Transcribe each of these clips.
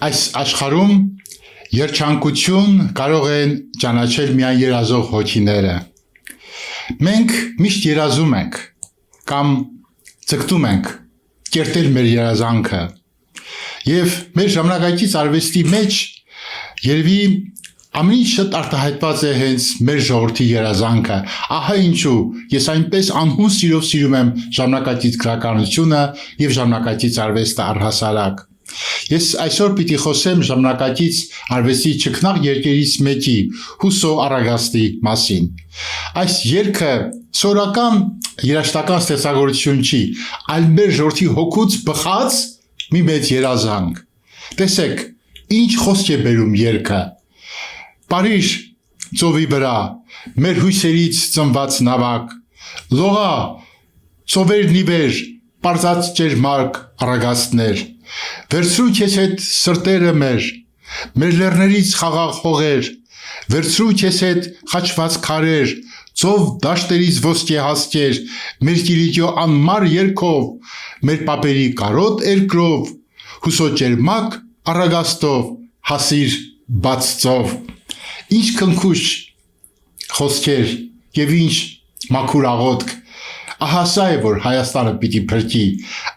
այս աշխարհում երջանկություն կարող են ճանաչել միայն երազող հոգիները։ Մենք միշտ երազում ենք կամ ցկտում ենք կերտել մեր երազանքը եւ մեր ժամանակակից արվեստի մեջ երևի ամեն ինչ շատ արտահայտված է հենց մեր ժողովրդի երազանքը։ Ահա ինչու ես այնպես անհուն սիրով սիրում եմ ժամանակակից գրականությունը եւ ժամանակակից արվեստը առհասարակ։ Ես այսօր պիտի խոսեմ ժամանակակից արվեստի ճգնաղ երկերից մեկի Հուսո Արագաստի մասին։ Այս երգը սորական երաժշտական ստեղծագործություն չի, այլ մեր ժողովրդի հոգուց բխած մի մեծ երազանք։ Տեսեք, ինչ խոսք է բերում երգը։ Պարիր ծովի վրա, մեր հույսերից ծնված նավակ, լողա, ծովերն ի վեր, պարզած ջերմակ առագաստներ, վերցրու քեզ հետ սրտերը մեր լեռներից խաղաղ հողեր, վերցրու քեզ հետ խաչված քարեր, ծով դաշտերից ոսկե հասկեր, մեր կիրիջո անմար երգով, մեր պապերի կարոտ երկրով, հուսո ջերմակ առագաստով, հասիր բաց ծով։ Ինչ քնքուշ խոսքեր եւ ինչ մաքուր աղոթք։ Ահա սա է, որ Հայաստանը պիտի փրկի,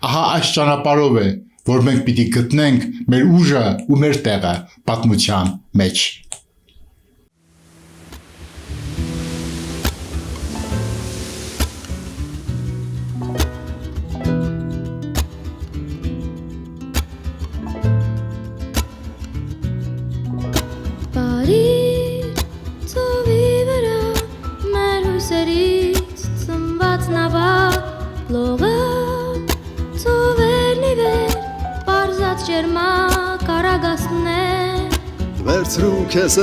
ահա այս ճանապարհով է, որ մենք պիտի գտնենք մեր ուժը ու մեր տեղը պատմության մեջ։ Վերցրու քեզ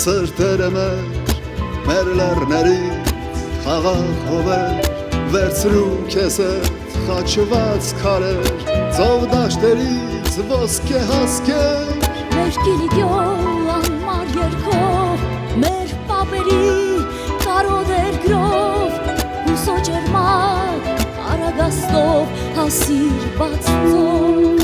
սրտերը մեր լեռներից խաղաղ հողեր, վերցրու քեզ խաչված քարեր, ծով դաշտերից ոսկե հասկեր, մեր կիրիջո անմար երգով, մեր պապերի կարոտ երկրով, հուսո ջերմակ առագաստով, հասիր բաց ծով։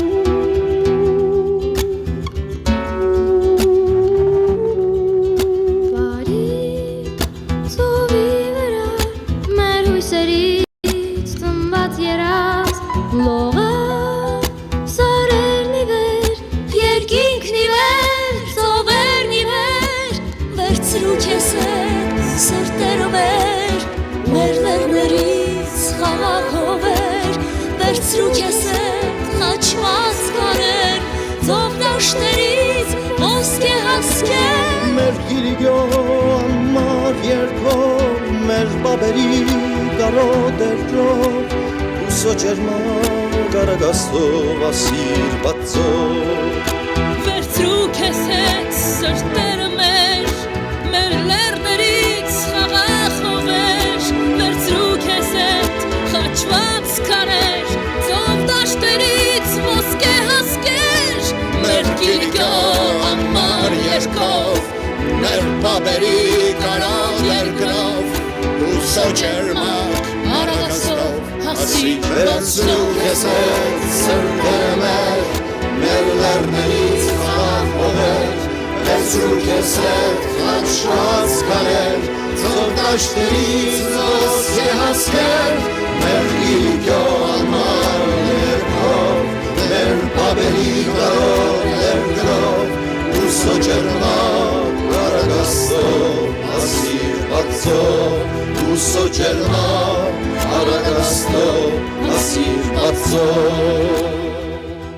Վերցրու քեզ խաչված քարեր, ծով դաշտերից ոսկե հասկեր, մեր կիրիջո անմար երգով, մեր բաբերի կարոտ երկրով, հուսո ջերմակ առագաստով, ասիր բաց ծով։ Վերցրու քեզ սրտերը մեր լեռներից խաղաղ հողեր, վերցրու քեզ խաչված քարեր, ծով դաշտերից ոսկե հասկեր, մեր կիրիջո անմար երգով, մեր պապերի կարոտ երկրով, հուսո ջերմակ առագաստով, հասիր վերցրու քեզ սրտերը մեր լեռներից խաղաղ հողեր, վերցրու քեզ խաչված քարեր, ծով դաշտերից ոսկե հասկեր, մեր կիրիջո անմար երգով, մեր պապերի կարոտ երկրով, հուսո ջերմակ առագաստով, հասիր բաց ծով, հուսո ջերմակ առագաստով, հասիր բաց ծով։